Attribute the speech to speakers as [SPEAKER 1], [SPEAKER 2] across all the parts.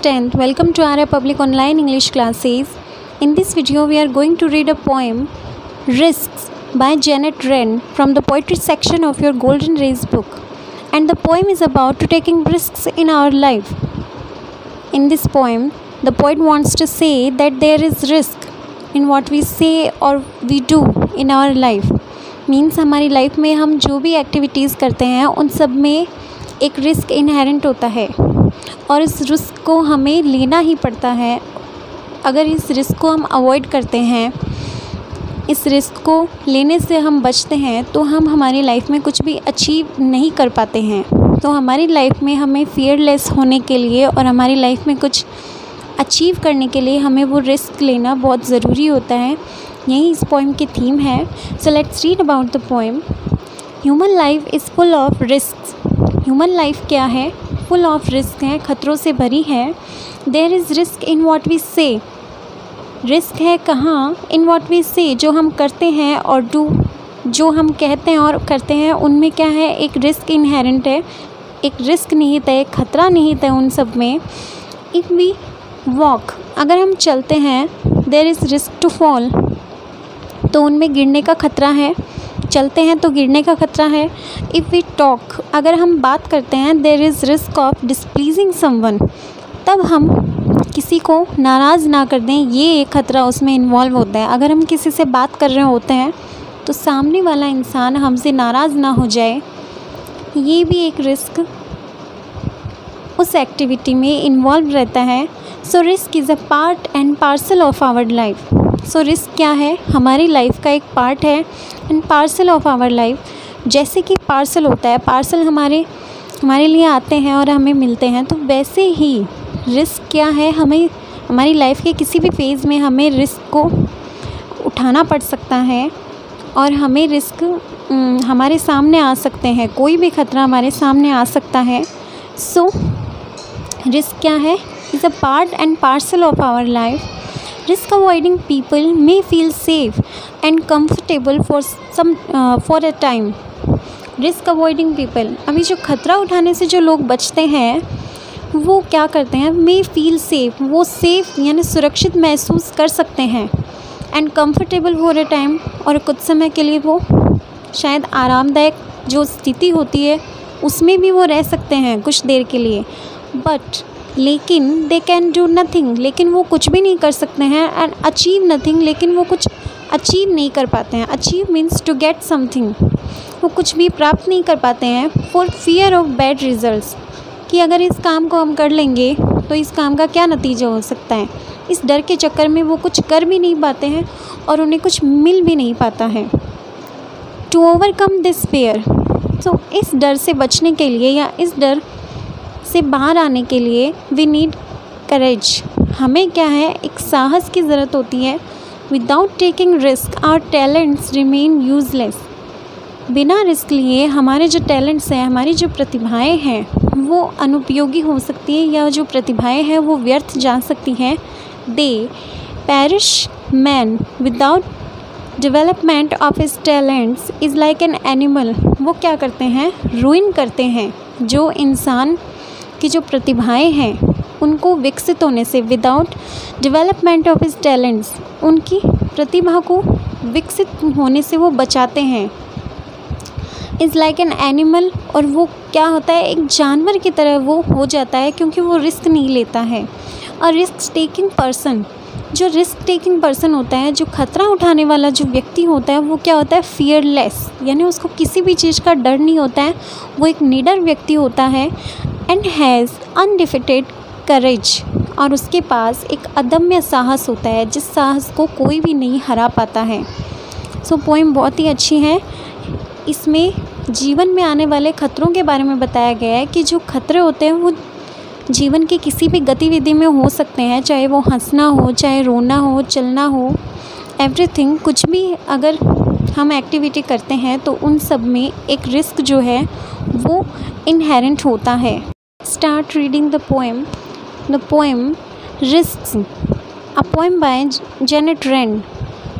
[SPEAKER 1] 10th. Welcome to Arya Public Online English Classes. In this video, we are going to read a poem, Risks by Janet Wren from the poetry section of your Golden Rays book. And the poem is about to taking risks in our life. In this poem, the poet wants to say that there is risk in what we say or we do in our life. Means हमारी life में हम जो भी activities करते हैं उन सब में एक रिस्क इनहेरेंट होता है और इस रिस्क को हमें लेना ही पड़ता है। अगर इस रिस्क को हम अवॉइड करते हैं, इस रिस्क को लेने से हम बचते हैं तो हम हमारी लाइफ में कुछ भी अचीव नहीं कर पाते हैं। तो हमारी लाइफ में हमें फियरलेस होने के लिए और हमारी लाइफ में कुछ अचीव करने के लिए हमें वो रिस्क लेना बहुत ज़रूरी होता है। यही इस पोएम की थीम है। So let's read about the poem. Human life is full of risk. Human life क्या है? फुल ऑफ रिस्क है, खतरों से भरी है। There is risk in what we say. Risk है कहाँ? इन वॉट वी से, जो हम करते हैं और डू, जो हम कहते हैं और करते हैं उनमें क्या है? एक रिस्क इनहेरेंट है, एक रिस्क निहित है, एक खतरा निहित है उन सब में। इफ़ वी वॉक, अगर हम चलते हैं, there is risk to fall, तो उनमें गिरने का खतरा है। चलते हैं तो गिरने का खतरा है। इफ़ वी टॉक, अगर हम बात करते हैं, there is risk of displeasing someone, तब हम किसी को नाराज़ ना कर दें, ये एक खतरा उसमें इन्वॉल्व होता है। अगर हम किसी से बात कर रहे होते हैं तो सामने वाला इंसान हमसे नाराज़ ना हो जाए, ये भी एक रिस्क उस एक्टिविटी में इन्वॉल्व रहता है। So risk is a part and parcel of our life. So risk क्या है? हमारी लाइफ का एक पार्ट है and parcel of our life. जैसे कि पार्सल होता है, पार्सल हमारे लिए आते हैं और हमें मिलते हैं, तो वैसे ही रिस्क क्या है? हमें हमारी लाइफ के किसी भी फेज़ में हमें रिस्क को उठाना पड़ सकता है और हमें रिस्क हमारे सामने आ सकते हैं, कोई भी खतरा हमारे सामने आ सकता है। सो रिस्क क्या है? Is a part and parcel of our life. Risk avoiding people may feel safe and comfortable for a time. Risk avoiding people, अभी जो खतरा उठाने से जो लोग बचते हैं वो क्या करते हैं? may feel safe, वो सेफ़ यानी सुरक्षित महसूस कर सकते हैं। and comfortable for a time, और कुछ समय के लिए वो शायद आरामदायक जो स्थिति होती है उसमें भी वो रह सकते हैं कुछ देर के लिए। बट लेकिन दे कैन डू नथिंग, लेकिन वो कुछ भी नहीं कर सकते हैं। एंड अचीव नथिंग, लेकिन वो कुछ अचीव नहीं कर पाते हैं। Achieve means to get something, वो कुछ भी प्राप्त नहीं कर पाते हैं। For fear of bad results, कि अगर इस काम को हम कर लेंगे तो इस काम का क्या नतीजा हो सकता है, इस डर के चक्कर में वो कुछ कर भी नहीं पाते हैं और उन्हें कुछ मिल भी नहीं पाता है। टू ओवरकम दिस फियर, सो इस डर से बचने के लिए या इस डर से बाहर आने के लिए वी नीड करेज, हमें क्या है? एक साहस की ज़रूरत होती है। Without taking risk our talents remain useless. बिना रिस्क लिए हमारे जो टैलेंट्स हैं, हमारी जो प्रतिभाएं हैं वो अनुपयोगी हो सकती है, या जो प्रतिभाएं हैं वो व्यर्थ जा सकती हैं। The parish man without development of his talents is like an animal, वो क्या करते हैं? रूइन करते हैं जो इंसान की जो प्रतिभाएं हैं उनको विकसित होने से। Without development of his talents, उनकी प्रतिभा को विकसित होने से वो बचाते हैं। इज़ लाइक एन एनिमल, और वो क्या होता है? एक जानवर की तरह वो हो जाता है क्योंकि वो रिस्क नहीं लेता है। और रिस्क टेकिंग पर्सन, जो रिस्क टेकिंग पर्सन होता है, जो खतरा उठाने वाला जो व्यक्ति होता है, वो क्या होता है? फियरलेस, यानी उसको किसी भी चीज़ का डर नहीं होता है, वो एक निडर व्यक्ति होता है। एंड हैज़ अनडिफिटेड करेज, और उसके पास एक अदम्य साहस होता है जिस साहस को कोई भी नहीं हरा पाता है। सो पोएम बहुत ही अच्छी है। इसमें जीवन में आने वाले खतरों के बारे में बताया गया है कि जो खतरे होते हैं वो जीवन की किसी भी गतिविधि में हो सकते हैं, चाहे वो हंसना हो, चाहे रोना हो, चलना हो, एवरीथिंग, कुछ भी अगर हम एक्टिविटी करते हैं तो उन सब में एक रिस्क जो है वो इनहेरेंट होता है। Start reading the poem. The poem risks, a poem by Janet rain.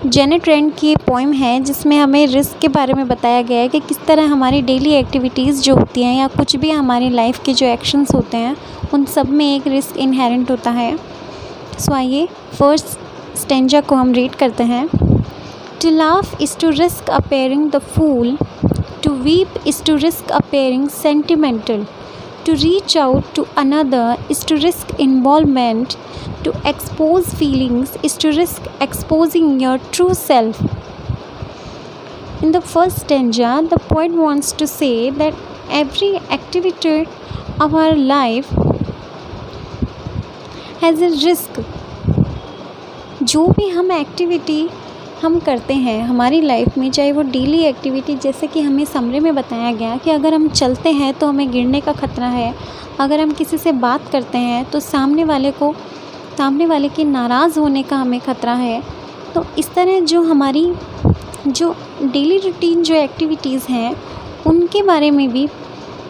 [SPEAKER 1] Janet rain की पोइम है जिसमें हमें रिस्क के बारे में बताया गया है कि किस तरह हमारी डेली एक्टिविटीज़ जो होती हैं या कुछ भी हमारी लाइफ के जो एक्शंस होते हैं उन सब में एक रिस्क इनहेरेंट होता है। सो आइए फर्स्ट स्टेंजा को हम रीड करते हैं। To laugh is to risk appearing the fool, to weep is to risk appearing sentimental, to reach out to another is to risk involvement, to expose feelings is to risk exposing your true self. In the first stanza, the poet wants to say that every activity of our life has a risk. जो भी हम activity हम करते हैं हमारी life में, चाहे वो डेली एक्टिविटी, जैसे कि हमें समरी में बताया गया कि अगर हम चलते हैं तो हमें गिरने का ख़तरा है, अगर हम किसी से बात करते हैं तो सामने वाले के नाराज़ होने का हमें ख़तरा है। तो इस तरह जो हमारी जो डेली रूटीन जो एक्टिविटीज़ हैं उनके बारे में भी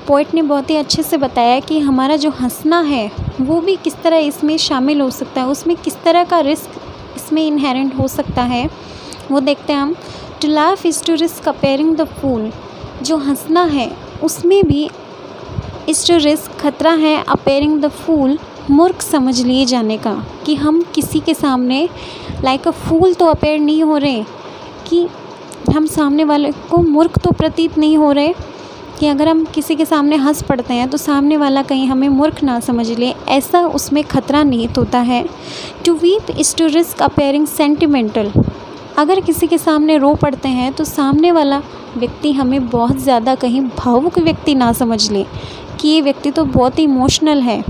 [SPEAKER 1] पोइट ने बहुत ही अच्छे से बताया कि हमारा जो हंसना है वो भी किस तरह इसमें शामिल हो सकता है, उसमें किस तरह का रिस्क इसमें इनहेरेंट हो सकता है, वो देखते हैं हम। To laugh is to risk appearing the fool, जो हंसना है उसमें भी इज़ टू रिस्क खतरा है अपेयरिंग द फूल, मूर्ख समझ लिए जाने का, कि हम किसी के सामने लाइक अ फूल तो अपेयर नहीं हो रहे, कि हम सामने वाले को मूर्ख तो प्रतीत नहीं हो रहे, कि अगर हम किसी के सामने हंस पड़ते हैं तो सामने वाला कहीं हमें मूर्ख ना समझ ले, ऐसा उसमें खतरा निहित होता है। To weep is to risk appearing sentimental, अगर किसी के सामने रो पड़ते हैं तो सामने वाला व्यक्ति हमें बहुत ज़्यादा कहीं भावुक व्यक्ति ना समझ ले कि ये व्यक्ति तो बहुत ही इमोशनल है,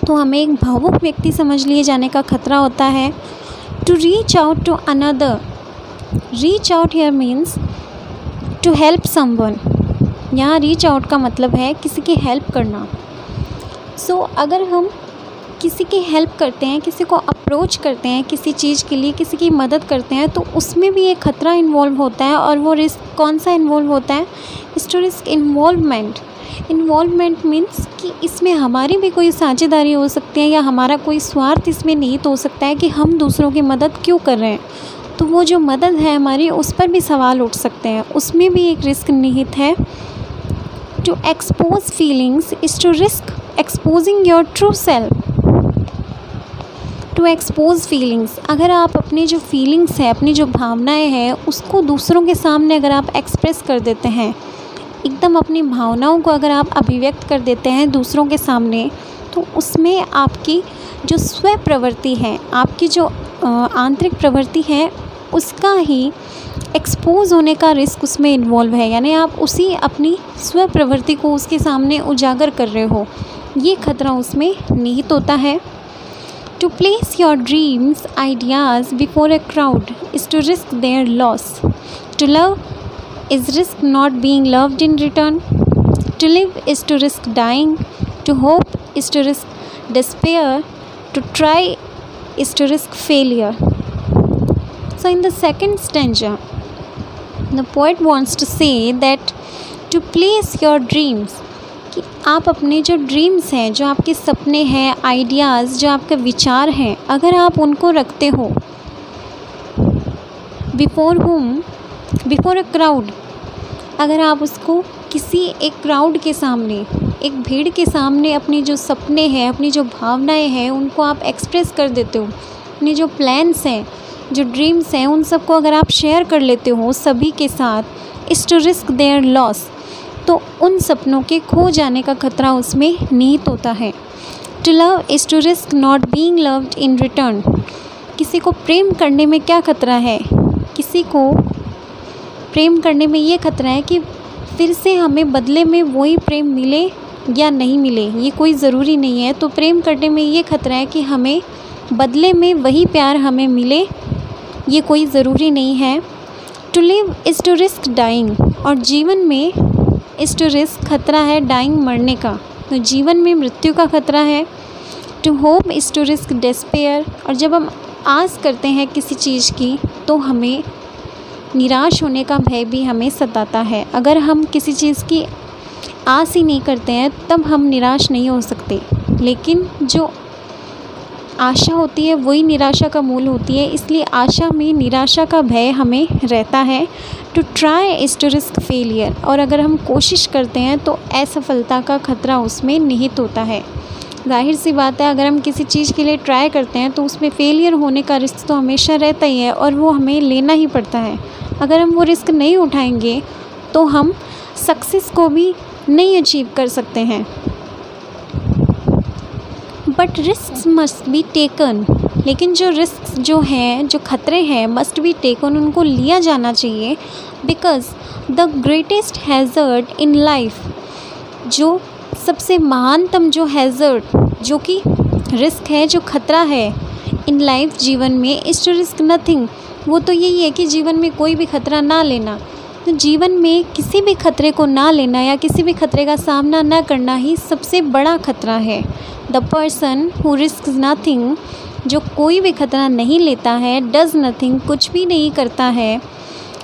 [SPEAKER 1] तो हमें एक भावुक व्यक्ति समझ लिए जाने का खतरा होता है। To reach out to another, reach out here means to help someone, यहाँ रीच आउट का मतलब है किसी की हेल्प करना। सो अगर हम किसी की हेल्प करते हैं, किसी को अप्रोच करते हैं किसी चीज़ के लिए, किसी की मदद करते हैं, तो उसमें भी एक खतरा इन्वॉल्व होता है। और वो रिस्क कौन सा इन्वॉल्व होता है? Is to risk involvement. Involvement means कि इसमें हमारी भी कोई साझेदारी हो सकती है या हमारा कोई स्वार्थ इसमें निहित हो सकता है कि हम दूसरों की मदद क्यों कर रहे हैं, तो वो जो मदद है हमारी उस पर भी सवाल उठ सकते हैं, उसमें भी एक रिस्क निहित है। To expose feelings is to risk exposing your true self. To expose feelings, अगर आप अपनी जो फीलिंग्स हैं, अपनी जो भावनाएं हैं, उसको दूसरों के सामने अगर आप एक्सप्रेस कर देते हैं, एकदम अपनी भावनाओं को अगर आप अभिव्यक्त कर देते हैं दूसरों के सामने, तो उसमें आपकी जो स्व प्रवृत्ति है, आपकी जो आंतरिक प्रवृत्ति है, उसका ही एक्सपोज होने का रिस्क उसमें इन्वॉल्व है। यानी आप उसी अपनी स्व प्रवृत्ति को उसके सामने उजागर कर रहे हो, ये खतरा उसमें निहित होता है। To place your dreams, ideas before a crowd is to risk their loss. To love is risk not being loved in return. To live is to risk dying. To hope is to risk despair. To try is to risk failure. So in the second stanza, the poet wants to say that to place your dreams, कि आप अपने जो dreams हैं, जो आपके सपने हैं, ideas, जो आपके विचार हैं, अगर आप उनको रखते हो बिफोर हुम, बिफोर अ क्राउड, अगर आप उसको किसी एक क्राउड के सामने, एक भीड़ के सामने अपनी जो सपने हैं, अपनी जो भावनाएं हैं, उनको आप एक्सप्रेस कर देते हो, अपने जो प्लान्स हैं, जो ड्रीम्स हैं, उन सबको अगर आप शेयर कर लेते हो सभी के साथ, is to risk their loss, तो उन सपनों के खो जाने का खतरा उसमें निहित होता है। To love is to risk not being loved in return, किसी को प्रेम करने में क्या खतरा है? किसी को प्रेम करने में ये खतरा है कि फिर से हमें बदले में वही प्रेम मिले या नहीं मिले, ये कोई ज़रूरी नहीं है। तो प्रेम करने में ये खतरा है कि हमें बदले में वही प्यार हमें मिले, ये कोई ज़रूरी नहीं है। To live is to risk dying, और जीवन में इज़ टू रिस्क खतरा है डाइंग, मरने का, तो जीवन में मृत्यु का खतरा है। To hope is to risk despair, और जब हम आस करते हैं किसी चीज़ की तो हमें निराश होने का भय भी हमें सताता है। अगर हम किसी चीज़ की आस ही नहीं करते हैं तब हम निराश नहीं हो सकते, लेकिन जो आशा होती है वही निराशा का मूल होती है, इसलिए आशा में निराशा का भय हमें रहता है। To try is to risk failure, और अगर हम कोशिश करते हैं तो असफलता का खतरा उसमें निहित होता है। जाहिर सी बात है, अगर हम किसी चीज़ के लिए ट्राई करते हैं तो उसमें फेलियर होने का रिस्क तो हमेशा रहता ही है और वो हमें लेना ही पड़ता है। अगर हम वो रिस्क नहीं उठाएंगे तो हम सक्सेस को भी नहीं अचीव कर सकते हैं। But risk must be taken, लेकिन जो रिस्क जो हैं, जो खतरे हैं, मस्ट बी टेकन, उनको लिया जाना चाहिए। Because the greatest hazard in life, जो सबसे महानतम जो हैज़र्ड, जो कि रिस्क है, जो खतरा है इन लाइफ जीवन में, इज़ टू रिस्क नथिंग, वो तो यही है कि जीवन में कोई भी खतरा ना लेना। तो जीवन में किसी भी खतरे को ना लेना या किसी भी खतरे का सामना ना करना ही सबसे बड़ा खतरा है। The person who risk nothing, जो कोई भी खतरा नहीं लेता है, डज़ नथिंग, कुछ भी नहीं करता है,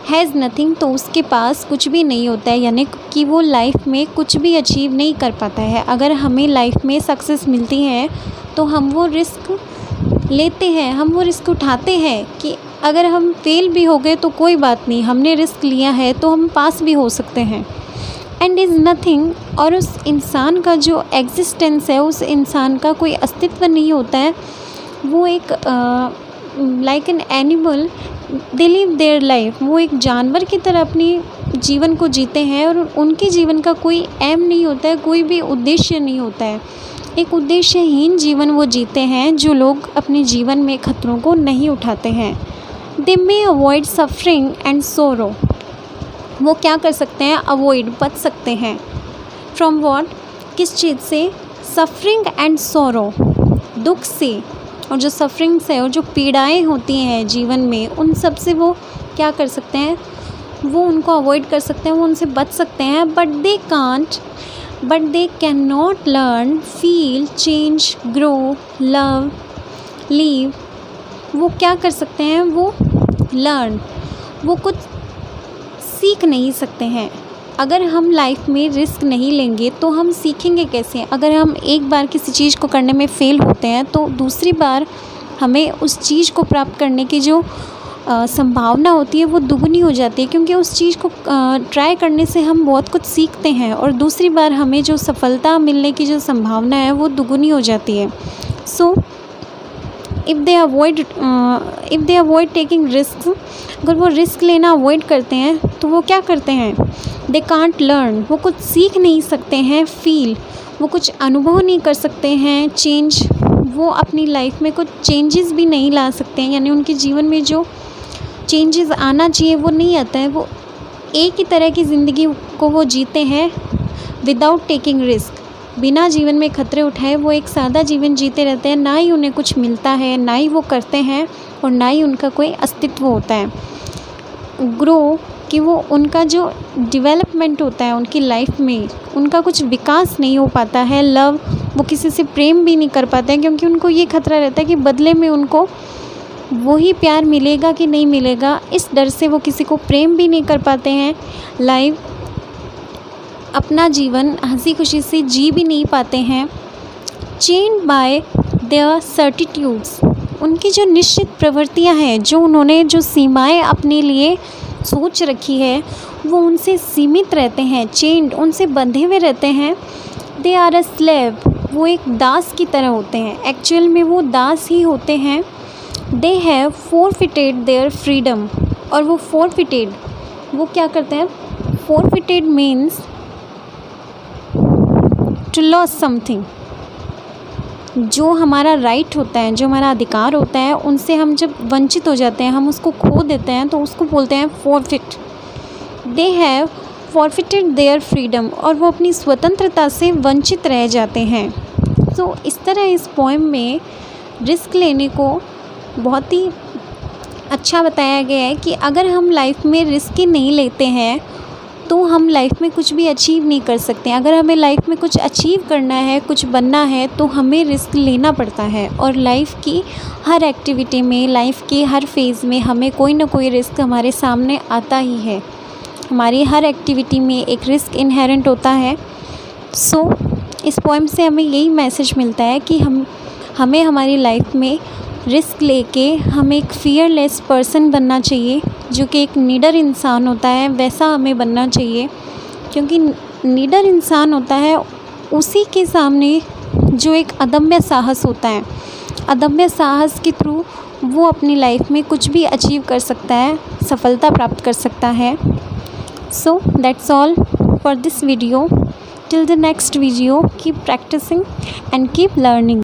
[SPEAKER 1] हैज़ नथिंग, तो उसके पास कुछ भी नहीं होता है, यानी कि वो लाइफ में कुछ भी अचीव नहीं कर पाता है। अगर हमें लाइफ में सक्सेस मिलती है तो हम वो रिस्क लेते हैं, हम वो रिस्क उठाते हैं कि अगर हम फेल भी हो गए तो कोई बात नहीं, हमने रिस्क लिया है तो हम पास भी हो सकते हैं। एंड इज़ नथिंग, और उस इंसान का जो एग्जिस्टेंस है, उस इंसान का कोई अस्तित्व नहीं होता है। वो एक like an animal, they live their life, वो एक जानवर की तरह अपनी जीवन को जीते हैं और उनके जीवन का कोई एम नहीं होता है, कोई भी उद्देश्य नहीं होता है। एक उद्देश्यहीन जीवन वो जीते हैं जो लोग अपने जीवन में खतरों को नहीं उठाते हैं। दे मे अवॉइड सफरिंग एंड सोरो, वो क्या कर सकते हैं, अवॉइड, बच सकते हैं। फ्रॉम वॉट, किस चीज़ से, सफरिंग एंड सोरो, दुख से, और जो सफरिंग्स है और जो पीड़ाएं होती हैं जीवन में, उन सब से वो क्या कर सकते हैं, वो उनको अवॉइड कर सकते हैं, वो उनसे बच सकते हैं। But they can not learn, feel, change, grow, love, leave, वो क्या कर सकते हैं, वो लर्न, वो कुछ सीख नहीं सकते हैं। अगर हम लाइफ में रिस्क नहीं लेंगे तो हम सीखेंगे कैसे? अगर हम एक बार किसी चीज़ को करने में फ़ेल होते हैं तो दूसरी बार हमें उस चीज़ को प्राप्त करने की जो संभावना होती है वो दुगनी हो जाती है, क्योंकि उस चीज़ को ट्राई करने से हम बहुत कुछ सीखते हैं और दूसरी बार हमें जो सफलता मिलने की जो संभावना है वो दुगनी हो जाती है। So if they avoid taking risk, अगर वो रिस्क लेना अवॉइड करते हैं तो वो क्या करते हैं, दे कांट लर्न, वो कुछ सीख नहीं सकते हैं, फील, वो कुछ अनुभव नहीं कर सकते हैं, चेंज, वो अपनी लाइफ में कुछ चेंजेस भी नहीं ला सकते हैं, यानी उनके जीवन में जो चेंजेस आना चाहिए वो नहीं आता है। वो एक ही तरह की ज़िंदगी को वो जीते हैं विदाउट टेकिंग रिस्क, बिना जीवन में खतरे उठाए वो एक सादा जीवन जीते रहते हैं। ना ही उन्हें कुछ मिलता है, ना ही वो करते हैं और ना ही उनका कोई अस्तित्व होता है। ग्रो, कि वो उनका जो डेवलपमेंट होता है उनकी लाइफ में, उनका कुछ विकास नहीं हो पाता है। लव, वो किसी से प्रेम भी नहीं कर पाते हैं, क्योंकि उनको ये खतरा रहता है कि बदले में उनको वही प्यार मिलेगा कि नहीं मिलेगा, इस डर से वो किसी को प्रेम भी नहीं कर पाते हैं। लाइफ, अपना जीवन हंसी खुशी से जी भी नहीं पाते हैं। चेन्ड बाय देयर सर्टिट्यूड्स, उनकी जो निश्चित प्रवृत्तियां हैं, जो उन्होंने जो सीमाएं अपने लिए सोच रखी है, वो उनसे सीमित रहते हैं, चेन्ड, उनसे बंधे हुए रहते हैं। दे आर अ स्लेव, वो एक दास की तरह होते हैं, एक्चुअल में वो दास ही होते हैं। They have forfeited their freedom, और वो फोरफिटेड, वो क्या करते हैं, forfeited means to loss something, जो हमारा राइट होता है, जो हमारा अधिकार होता है, उनसे हम जब वंचित हो जाते हैं, हम उसको खो देते हैं, तो उसको बोलते हैं forfeit. They have forfeited there freedom, और वो अपनी स्वतंत्रता से वंचित रह जाते हैं। तो इस तरह इस पोएम में रिस्क लेने को बहुत ही अच्छा बताया गया है कि अगर हम लाइफ में रिस्क ही नहीं लेते हैं तो हम लाइफ में कुछ भी अचीव नहीं कर सकते। अगर हमें लाइफ में कुछ अचीव करना है, कुछ बनना है, तो हमें रिस्क लेना पड़ता है। और लाइफ की हर एक्टिविटी में, लाइफ के हर फेज़ में हमें कोई ना कोई रिस्क हमारे सामने आता ही है। हमारी हर एक्टिविटी में एक रिस्क इनहेरेंट होता है। सो इस पोएम से हमें यही मैसेज मिलता है कि हमें हमारी लाइफ में रिस्क लेके हमें एक फ़ियरलेस पर्सन बनना चाहिए, जो कि एक नीडर इंसान होता है वैसा हमें बनना चाहिए। क्योंकि नीडर इंसान होता है उसी के सामने जो एक अदम्य साहस होता है, अदम्य साहस के थ्रू वो अपनी लाइफ में कुछ भी अचीव कर सकता है, सफलता प्राप्त कर सकता है। So that's all for this video. Till the next video, keep practicing and keep learning.